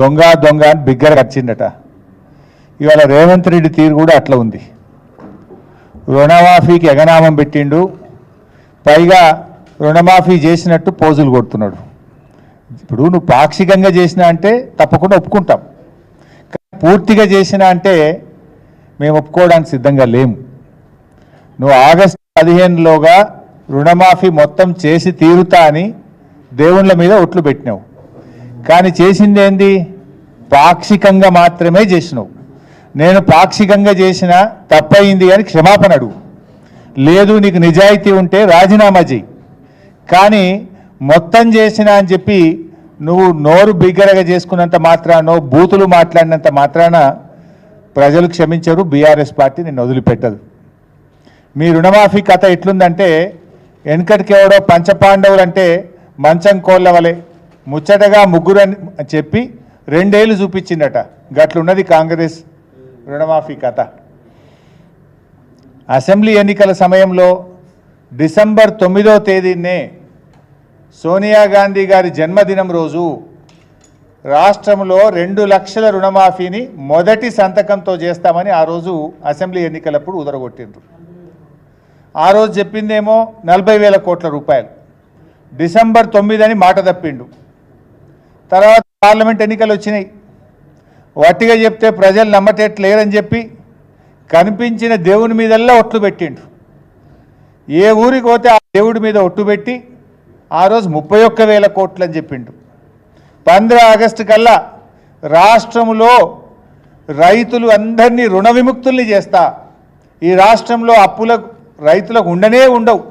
దొంగ దొంగ అని బిగ్గర వచ్చిందట. ఇవాళ రేవంత్ రెడ్డి తీరు కూడా అట్లా ఉంది. రుణమాఫీకి ఎగనామం పెట్టిండు, పైగా రుణమాఫీ చేసినట్టు పోజులు కొడుతున్నాడు. ఇప్పుడు నువ్వు పాక్షికంగా చేసినా అంటే తప్పకుండా ఒప్పుకుంటాం, పూర్తిగా చేసినా అంటే మేము ఒప్పుకోవడానికి సిద్ధంగా లేము. నువ్వు ఆగస్టు 15లోగా రుణమాఫీ మొత్తం చేసి తీరుతా అని దేవుళ్ళ మీద ఒట్లు పెట్టినావు, కానీ చేసింది ఏంది? పాక్షికంగా మాత్రమే చేసినావు. నేను పాక్షికంగా చేసిన తప్పయింది అని క్షమాపణ అడుగు, లేదు నీకు నిజాయితీ ఉంటే రాజీనామా చేయి. కానీ మొత్తం చేసిన అని చెప్పి నువ్వు నోరు బిగ్గరగా చేసుకున్నంత మాత్రానో బూతులు మాట్లాడినంత మాత్రాన ప్రజలు క్షమించరు, బీఆర్ఎస్ పార్టీ నిన్ను వదిలిపెట్టదు. మీ రుణమాఫీ కథ ఎట్లుందంటే వెనకటికి ఎవడో పంచపాండవులు అంటే మంచం కోళ్ళ వలె ముచ్చటగా ముగ్గురు అని చెప్పి 2 ఏళ్ళు చూపించిందట. గట్లున్నది కాంగ్రెస్ రుణమాఫీ కథ. అసెంబ్లీ ఎన్నికల సమయంలో డిసెంబర్ 9వ తేదీనే సోనియా గాంధీ గారి జన్మదినం రోజు రాష్ట్రంలో 2 లక్షల రుణమాఫీని మొదటి సంతకంతో చేస్తామని ఆ రోజు అసెంబ్లీ ఎన్నికలప్పుడు ఉదరగొట్టిండ్రు. ఆ రోజు చెప్పిందేమో 40,000 కోట్ల రూపాయలు, డిసెంబర్ 9 అని మాట తప్పిండు. తర్వాత పార్లమెంట్ ఎన్నికలు వచ్చినాయి, వట్టిగా చెప్తే ప్రజలు నమ్మటట్లేరని చెప్పి కనిపించిన దేవుని మీదల్లా ఒట్లు పెట్టిండు. ఏ ఊరికి పోతే ఆ దేవుడి మీద ఒట్టు పెట్టి ఆ రోజు 31,000 కోట్లు అని చెప్పిండు. 15 ఆగస్టు కల్లా రాష్ట్రంలో రైతులు అందరినీ రుణ విముక్తుల్ని చేస్తా, ఈ రాష్ట్రంలో అప్పులకు రైతులకు ఉండనే ఉండవు,